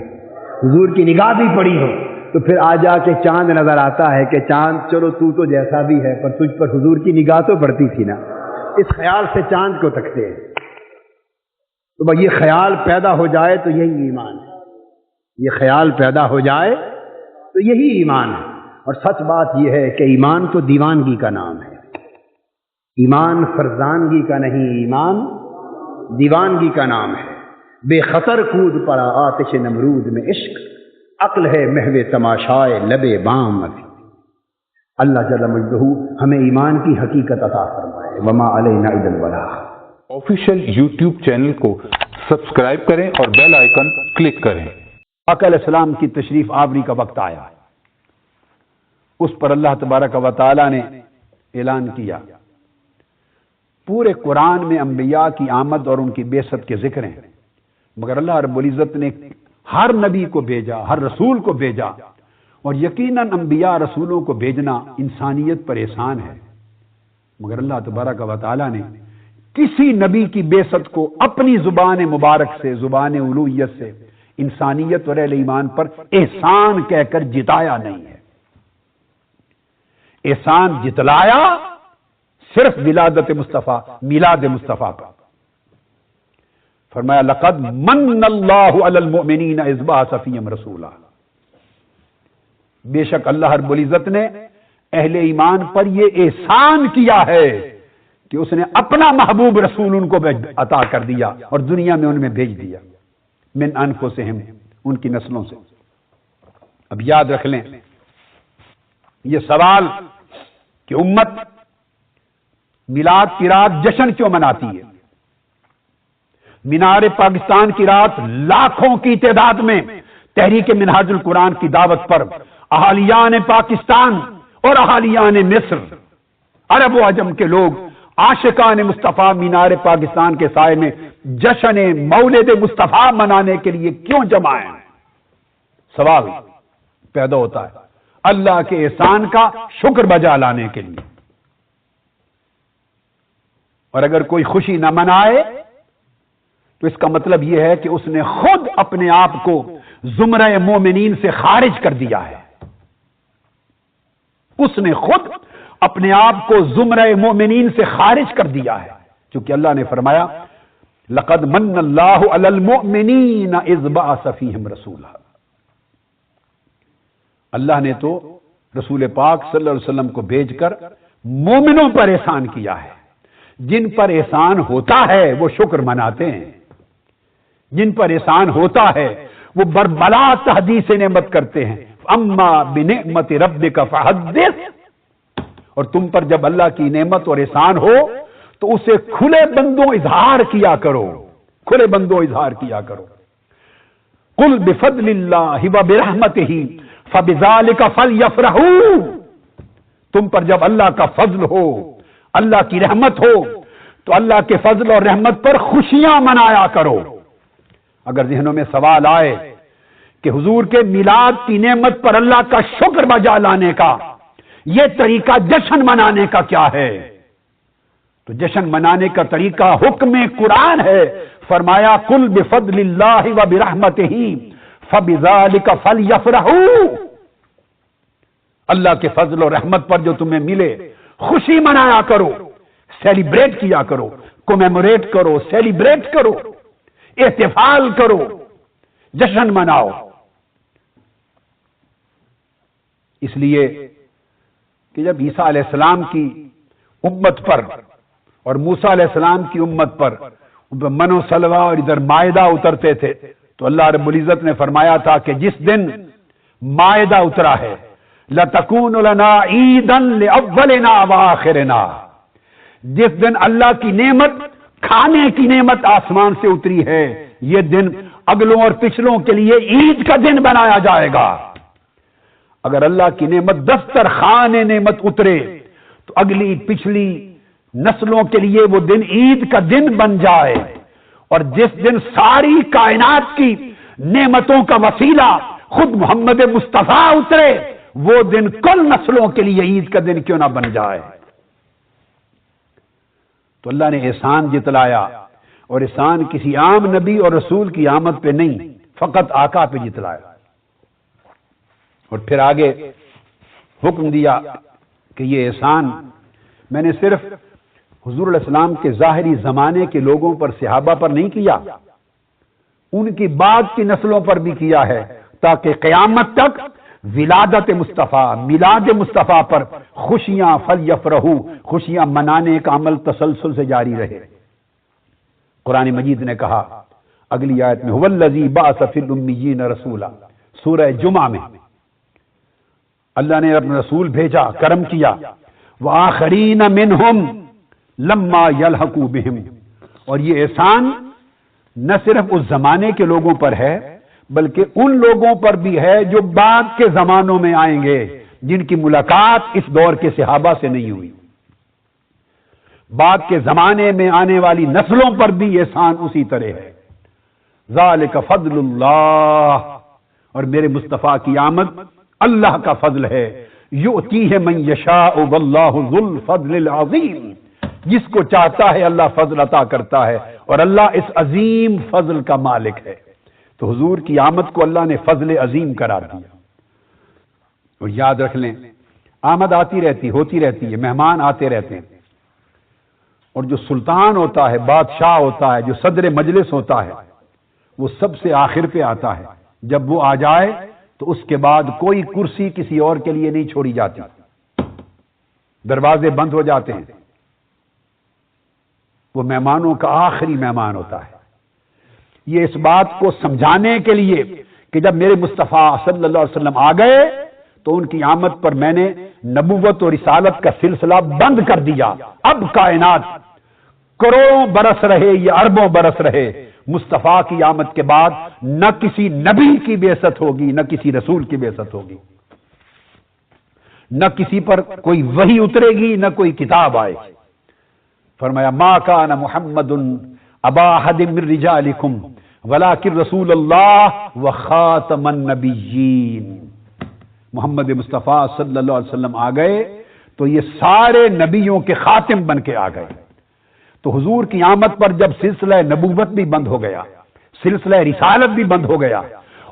حضور کی نگاہ بھی پڑی ہو، تو پھر آ جا کے چاند نظر آتا ہے کہ چاند چلو تو جیسا بھی ہے پر تجھ پر حضور کی نگاہ تو پڑتی تھی نا، اس خیال سے چاند کو تکتے ہیں۔ تو بھائی یہ خیال پیدا ہو جائے تو یہی ایمان ہے، یہ خیال پیدا ہو جائے تو یہی ایمان ہے۔ اور سچ بات یہ ہے کہ ایمان تو دیوانگی کا نام ہے، ایمان فرزانگی کا نہیں، ایمان دیوانگی کا نام ہے۔ بے خطر کود پڑا آتش نمرود میں عشق، عقل ہے محو تماشائے لبے بام ابھی۔ اللہ جل مجدہ ہمیں ایمان کی حقیقت عطا فرمائے۔ وما علینا الا البلاغ۔ آفیشیل یوٹیوب چینل کو سبسکرائب کریں اور بیل آئیکن کلک کریں۔ آقا علیہ السلام کی تشریف آوری کا وقت آیا، اس پر اللہ تبارک و تعالی نے اعلان کیا۔ پورے قرآن میں انبیاء کی آمد اور ان کی بعثت کے ذکر ہیں، مگر اللہ رب العزت نے ہر نبی کو بھیجا، ہر رسول کو بھیجا، اور یقیناً انبیاء رسولوں کو بھیجنا انسانیت پر احسان ہے، مگر اللہ تبارک و تعالی نے کسی نبی کی بعثت کو اپنی زبان مبارک سے، زبان الوہیت سے انسانیت اور اہل ایمان پر احسان کہہ کر جتایا نہیں ہے۔ احسان جتلایا صرف ولادت مصطفیٰ، میلاد مصطفیٰ کا۔ فرمایا لقد من اللہ علی المؤمنین اذ بعث فیہم رسولا، بے شک اللہ رب العزت نے اہل ایمان پر یہ احسان کیا ہے کہ اس نے اپنا محبوب رسول ان کو عطا کر دیا اور دنیا میں ان میں بھیج دیا، من انفسہم، ان کی نسلوں سے۔ اب یاد رکھ لیں یہ سوال کہ امت میلاد کی رات جشن کیوں مناتی ہے؟ مینار پاکستان کی رات لاکھوں کی تعداد میں تحریک منہاج القرآن کی دعوت پر اہالیان پاکستان اور اہالیان مصر، عرب و عجم کے لوگ عاشقان مصطفیٰ مینار پاکستان کے سائے میں جشن مولد مصطفیٰ منانے کے لیے کیوں جمع ہیں؟ سوال پیدا ہوتا ہے اللہ کے احسان کا شکر بجا لانے کے لیے۔ اور اگر کوئی خوشی نہ منائے تو اس کا مطلب یہ ہے کہ اس نے خود اپنے آپ کو زمرہ مومنین سے خارج کر دیا ہے، اس نے خود اپنے آپ کو زمرہ مومنین سے خارج کر دیا ہے، چونکہ اللہ نے فرمایا لقد من اللہ علی المؤمنین اذ بعث فیہم رسولا، اللہ نے تو رسول پاک صلی اللہ علیہ وسلم کو بھیج کر مومنوں پر احسان کیا ہے۔ جن پر احسان ہوتا ہے وہ شکر مناتے ہیں، جن پر احسان ہوتا ہے وہ بربلا تحدیث نعمت کرتے ہیں، اما بنعمت ربک فحدث، اور تم پر جب اللہ کی نعمت اور احسان ہو تو اسے کھلے بندوں اظہار کیا کرو، کھلے بندوں اظہار کیا کرو۔ قل بفضل اللہ وبرحمتہ فبذلک فلیفرحوا، تم پر جب اللہ کا فضل ہو، اللہ کی رحمت ہو تو اللہ کے فضل اور رحمت پر خوشیاں منایا کرو۔ اگر ذہنوں میں سوال آئے کہ حضور کے میلاد کی نعمت پر اللہ کا شکر بجا لانے کا یہ طریقہ جشن منانے کا کیا ہے، تو جشن منانے کا طریقہ حکم قرآن ہے، فرمایا قل بفضل اللہ وبرحمتہ فبذلک فلیفرحوا، اللہ کے فضل اور رحمت پر جو تمہیں ملے خوشی منایا کرو، سیلیبریٹ کیا کرو، کومیموریٹ کرو، سیلیبریٹ کرو، احتفال کرو، جشن مناؤ۔ اس لیے کہ جب عیسیٰ علیہ السلام کی امت پر اور موسیٰ علیہ السلام کی امت پر من و سلوہ اور ادھر مائدہ اترتے تھے تو اللہ رب العزت نے فرمایا تھا کہ جس دن مائدہ اترا ہے لَتَكُونُ لَنَا عِيدًا لِأَوَّلِنَا وَآخِرِنَا، جس دن اللہ کی نعمت، کھانے کی نعمت آسمان سے اتری ہے، یہ دن اگلوں اور پچھلوں کے لیے عید کا دن بنایا جائے گا۔ اگر اللہ کی نعمت دسترخوان نعمت اترے تو اگلی پچھلی نسلوں کے لیے وہ دن عید کا دن بن جائے، اور جس دن ساری کائنات کی نعمتوں کا وسیلہ خود محمد مصطفیٰ اترے، وہ دن کل نسلوں کے لیے عید کا دن کیوں نہ بن جائے۔ تو اللہ نے احسان جتلایا، اور احسان کسی عام نبی اور رسول کی آمد پہ نہیں، فقط آقا پہ جتلایا۔ اور پھر آگے حکم دیا کہ یہ احسان میں نے صرف حضور علیہ السلام کے ظاہری زمانے کے لوگوں پر، صحابہ پر نہیں کیا، ان کی بعد کی نسلوں پر بھی کیا ہے، تاکہ قیامت تک ولادت مصطفیٰ، میلاد مصطفیٰ پر خوشیاں فلیفرحوا، خوشیاں منانے کا عمل تسلسل سے جاری رہے۔ قرآن مجید نے کہا اگلی آیت میں هو الذی بعث فی الامیین رسولا، سورہ جمعہ میں اللہ نے اپنا رسول بھیجا، کرم کیا، وآخرین منہم لما یلحقوا بہم، اور یہ احسان نہ صرف اس زمانے کے لوگوں پر ہے بلکہ ان لوگوں پر بھی ہے جو بعد کے زمانوں میں آئیں گے، جن کی ملاقات اس دور کے صحابہ سے نہیں ہوئی۔ بعد کے زمانے میں آنے والی نسلوں پر بھی احسان اسی طرح ہے۔ ذالک فضل اللہ، اور میرے مصطفیٰ کی آمد اللہ کا فضل ہے، یؤتیہ من یشاء واللہ ذو الفضل العظیم، جس کو چاہتا ہے اللہ فضل عطا کرتا ہے، اور اللہ اس عظیم فضل کا مالک ہے۔ تو حضور کی آمد کو اللہ نے فضل عظیم قرار دیا۔ اور یاد رکھ لیں آمد آتی رہتی، ہوتی رہتی ہے، مہمان آتے رہتے ہیں، اور جو سلطان ہوتا ہے، بادشاہ ہوتا ہے، جو صدر مجلس ہوتا ہے، وہ سب سے آخر پہ آتا ہے۔ جب وہ آ جائے تو اس کے بعد کوئی کرسی کسی اور کے لیے نہیں چھوڑی جاتی۔ دروازے بند ہو جاتے ہیں، وہ مہمانوں کا آخری مہمان ہوتا ہے۔ یہ اس بات کو سمجھانے کے لیے کہ جب میرے مصطفیٰ صلی اللہ علیہ وسلم آ گئے تو ان کی آمد پر میں نے نبوت اور رسالت کا سلسلہ بند کر دیا۔ اب کائنات کروڑوں برس رہے یا اربوں برس رہے، مصطفیٰ کی آمد کے بعد نہ کسی نبی کی بعثت ہوگی، نہ کسی رسول کی بعثت ہوگی، نہ کسی پر کوئی وحی اترے گی، نہ کوئی کتاب آئے گی۔ فرمایا ما کان محمد ابا احد من رجالکم ولکن رسول اللہ وخاتم النبیین۔ محمد مصطفیٰ صلی اللہ علیہ وسلم آ گئے تو یہ سارے نبیوں کے خاتم بن کے آ گئے۔ تو حضور کی آمد پر جب سلسلہ نبوت بھی بند ہو گیا، سلسلہ رسالت بھی بند ہو گیا،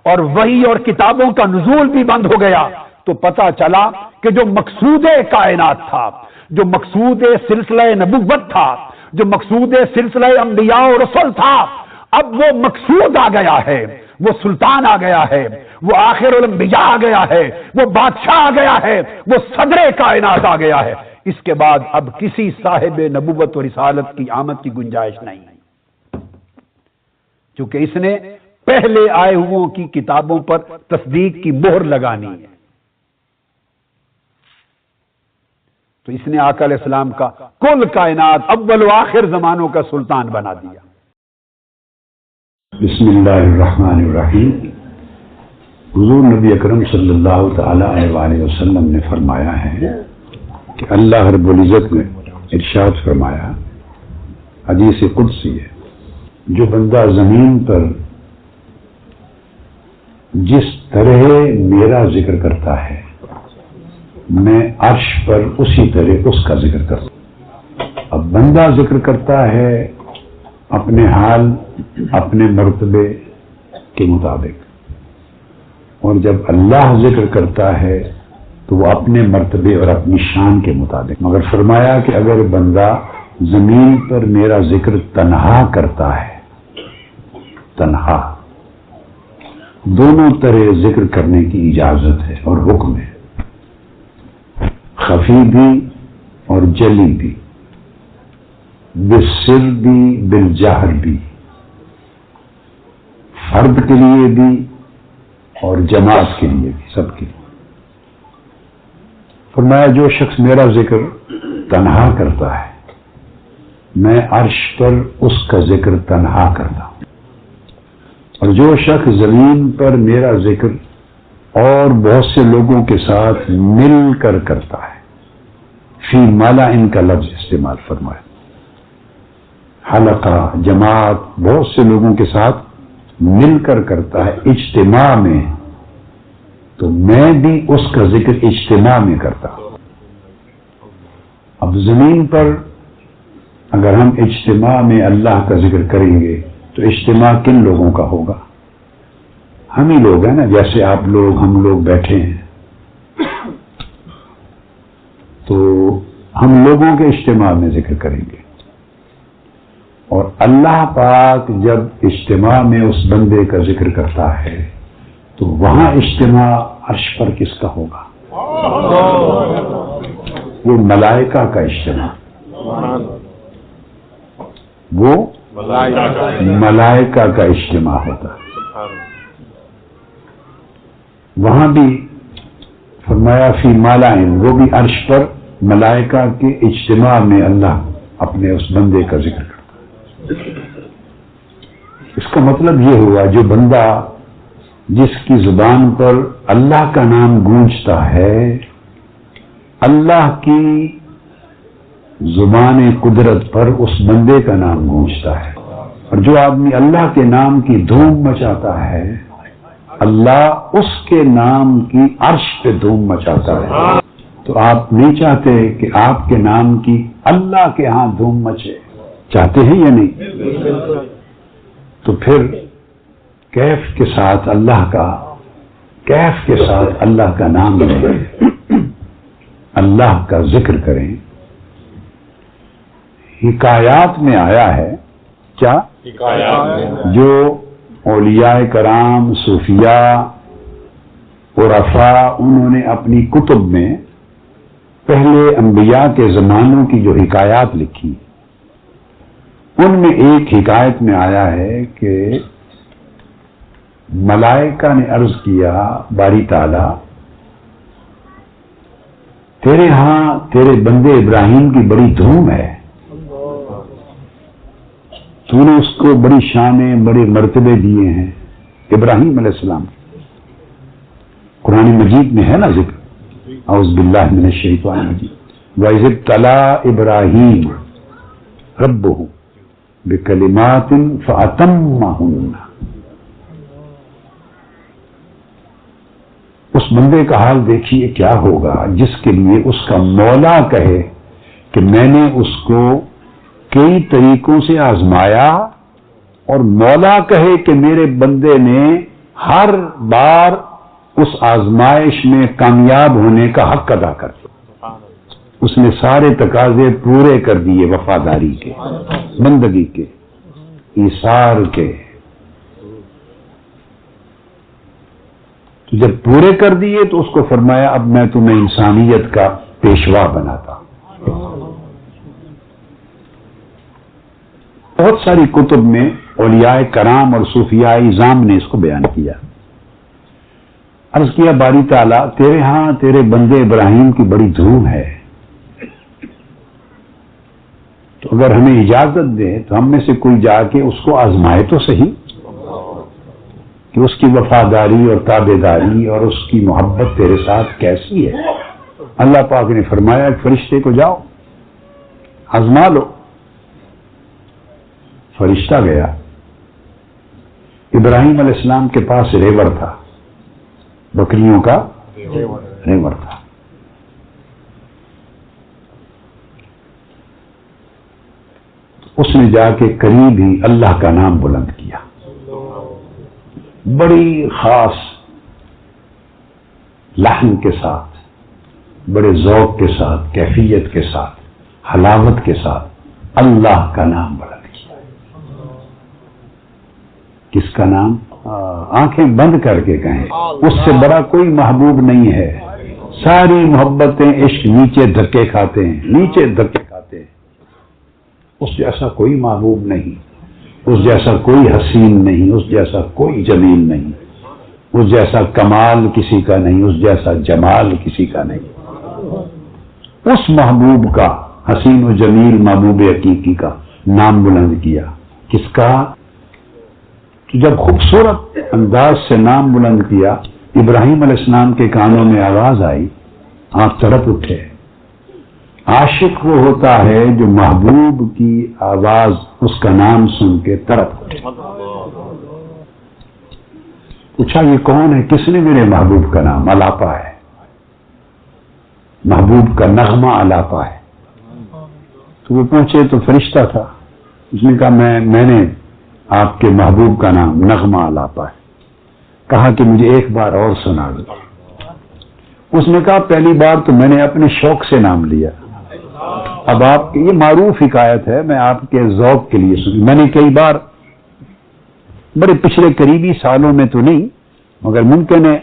اور وحی اور کتابوں کا نزول بھی بند ہو گیا، تو پتہ چلا کہ جو مقصود کائنات تھا، جو مقصود سلسلہ نبوت تھا، جو مقصود سلسلہ انبیاء و رسول تھا، اب وہ مقصود آ گیا ہے، وہ سلطان آ گیا ہے، وہ آخر الانبیاء آ گیا ہے، وہ بادشاہ آ گیا ہے، وہ صدر کائنات آ گیا ہے۔ اس کے بعد اب کسی صاحب نبوت و رسالت کی آمد کی گنجائش نہیں، چونکہ اس نے پہلے آئے ہوئوں کی کتابوں پر تصدیق کی مہر لگانی ہے۔ تو اس نے آقا علیہ السلام کا کل کائنات اول و آخر زمانوں کا سلطان بنا دیا۔ بسم اللہ الرحمن الرحیم۔ حضور نبی اکرم صلی اللہ تعالی علیہ وآلہ وسلم نے فرمایا ہے کہ اللہ رب العزت نے ارشاد فرمایا، حدیث قدسی ہے، جو بندہ زمین پر جس طرح میرا ذکر کرتا ہے میں عرش پر اسی طرح اس کا ذکر کرتا ہوں۔ اب بندہ ذکر کرتا ہے اپنے حال، اپنے مرتبے کے مطابق، اور جب اللہ ذکر کرتا ہے تو وہ اپنے مرتبے اور اپنی شان کے مطابق۔ مگر فرمایا کہ اگر بندہ زمین پر میرا ذکر تنہا کرتا ہے، تنہا، دونوں طرح ذکر کرنے کی اجازت ہے اور حکم ہے، خفی بھی اور جلی بھی، بالسر بھی بالجہر بھی، فرد کے لیے بھی اور جماعت کے لیے بھی، سب کے لیے۔ فرمایا جو شخص میرا ذکر تنہا کرتا ہے میں عرش پر اس کا ذکر تنہا کرتا ہوں، اور جو شخص زمین پر میرا ذکر اور بہت سے لوگوں کے ساتھ مل کر کرتا ہے، فی مالا ان کا لفظ استعمال فرمایا، حلقہ، جماعت، بہت سے لوگوں کے ساتھ مل کر کرتا ہے اجتماع میں، تو میں بھی اس کا ذکر اجتماع میں کرتا ہوں۔ اب زمین پر اگر ہم اجتماع میں اللہ کا ذکر کریں گے تو اجتماع کن لوگوں کا ہوگا؟ ہم ہی لوگ ہیں نا، جیسے آپ لوگ، ہم لوگ بیٹھے ہیں، تو ہم لوگوں کے اجتماع میں ذکر کریں گے، اور اللہ پاک جب اجتماع میں اس بندے کا ذکر کرتا ہے تو وہاں اجتماع عرش پر کس کا ہوگا؟ وہ ملائکہ کا اجتماع، وہ ملائکہ کا اجتماع ہوتا ہے۔ وہاں بھی فرمایا فی مالائن، وہ بھی عرش پر ملائکہ کے اجتماع میں اللہ اپنے اس بندے کا ذکر کرتا ہے۔ اس کا مطلب یہ ہوا جو بندہ جس کی زبان پر اللہ کا نام گونجتا ہے، اللہ کی زبان قدرت پر اس بندے کا نام گونجتا ہے، اور جو آدمی اللہ کے نام کی دھوم مچاتا ہے اللہ اس کے نام کی عرش پہ دھوم مچاتا ہے۔ تو آپ نہیں چاہتے کہ آپ کے نام کی اللہ کے ہاں دھوم مچے؟ چاہتے ہیں یا نہیں؟ تو پھر کیف کے ساتھ اللہ کا، کیف کے ساتھ اللہ کا نام لیں، اللہ کا ذکر کریں۔ حکایات میں آیا ہے، کیا؟ جو اولیاء کرام، صوفیاء، عرفاء، انہوں نے اپنی کتب میں پہلے انبیاء کے زمانوں کی جو حکایات لکھی ان میں ایک حکایت میں آیا ہے کہ ملائکہ نے عرض کیا باری تعالی تیرے ہاں تیرے بندے ابراہیم کی بڑی دھوم ہے، تو نے اس کو بڑی شانیں بڑے مرتبے دیے ہیں ابراہیم علیہ السلام۔ قرآن مجید میں ہے نا ذکر، اعوذ باللہ من الشیطان الرجیم، وَإِذِ ابْتَلَىٰ إِبْرَاهِيمَ رَبُّهُ بِكَلِمَاتٍ فَأَتَمَّهُنَّ۔ اس بندے کا حال دیکھیے کیا ہوگا جس کے لیے اس کا مولا کہے کہ میں نے اس کو کئی طریقوں سے آزمایا، اور مولا کہے کہ میرے بندے نے ہر بار اس آزمائش میں کامیاب ہونے کا حق ادا کر دیا، اس نے سارے تقاضے پورے کر دیے، وفاداری کے، بندگی کے، ایثار کے، جب پورے کر دیے تو اس کو فرمایا اب میں تمہیں انسانیت کا پیشوا بناتا ہوں۔ بہت ساری کتب میں اولیاء کرام اور صوفیاء اعظام نے اس کو بیان کیا۔ عرض کیا باری تعالیٰ تیرے ہاں تیرے بندے ابراہیم کی بڑی دھوم ہے، تو اگر ہمیں اجازت دے تو ہم میں سے کوئی جا کے اس کو آزمائے تو صحیح کہ اس کی وفاداری اور تابعداری اور اس کی محبت تیرے ساتھ کیسی ہے۔ اللہ پاک نے فرمایا ایک فرشتے کو جاؤ آزما لو۔ فرشتہ گیا، ابراہیم علیہ السلام کے پاس ریوڑ تھا، بکریوں کا ریوڑ تھا۔ اس نے جا کے قریب ہی اللہ کا نام بلند کیا، بڑی خاص لحن کے ساتھ، بڑے ذوق کے ساتھ، کیفیت کے ساتھ، حلاوت کے ساتھ اللہ کا نام بلند کیا۔ کس کا نام؟ آنکھیں بند کر کے کہیں اس سے بڑا کوئی محبوب نہیں ہے۔ ساری محبتیں عشق نیچے دھکے کھاتے ہیں، نیچے دھکے کھاتے ہیں۔ اس جیسا کوئی محبوب نہیں، اس جیسا کوئی حسین نہیں، اس جیسا کوئی جمیل نہیں، اس جیسا کمال کسی کا نہیں، اس جیسا جمال کسی کا نہیں۔ اس محبوب کا، حسین و جمیل محبوب حقیقی کا نام بلند کیا۔ کس کا؟ جب خوبصورت انداز سے نام بلند کیا، ابراہیم علیہ السلام کے کانوں میں آواز آئی، آنکھ طرف اٹھے۔ عاشق وہ ہوتا ہے جو محبوب کی آواز، اس کا نام سن کے طرف اٹھے۔ پوچھا یہ کون ہے؟ کس نے؟ میرے محبوب کا نام الاپا ہے، محبوب کا نغمہ الاپا ہے۔ تو وہ پہنچے تو فرشتہ تھا، اس نے کہا میں نے آپ کے محبوب کا نام نغمہ الاپا ہے۔ کہا کہ مجھے ایک بار اور سنا دو۔ اس نے کہا پہلی بار تو میں نے اپنے شوق سے نام لیا، اب آپ یہ معروف حکایت ہے، میں آپ کے ذوق کے لیے سنی۔ میں نے کئی بار بڑے پچھلے قریبی سالوں میں تو نہیں، مگر ممکن ہے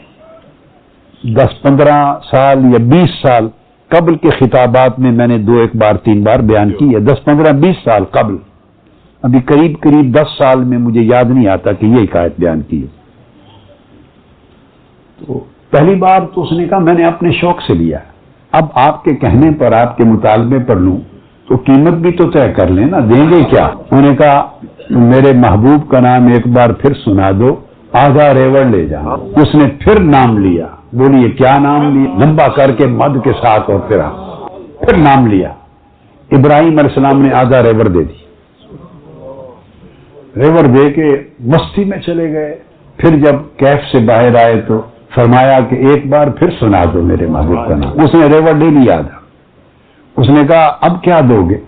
10-15 سال یا 20 سال قبل کے خطابات میں نے 2-1-3 بار بیان کی ہے۔ 10-15-20 سال قبل، ابھی قریب 10 سال میں مجھے یاد نہیں آتا کہ یہ حکایت بیان کی ہے۔ تو پہلی بار تو اس نے کہا میں نے اپنے شوق سے لیا، اب آپ کے کہنے پر، آپ کے مطالبے پر لوں تو قیمت بھی تو طے کر لیں نا، دیں گے کیا؟ انہوں نے کہا تم میرے محبوب کا نام ایک بار پھر سنا دو، آدھا ریوڑ لے جانا۔ اس نے پھر نام لیا، بولیے کیا نام لیا؟ لمبا کر کے مد کے ساتھ، اور پھر نام لیا۔ ابراہیم علیہ السلام نے آدھا ریوڑ دے دی، ریوڑ دے کے مستی میں چلے گئے۔ پھر جب کیف سے باہر آئے تو فرمایا کہ ایک بار پھر سنا دو میرے محبوب کا نام۔ اس نے ریوڑ لے لیا تھا۔ اس نے کہا اب کیا دو گے؟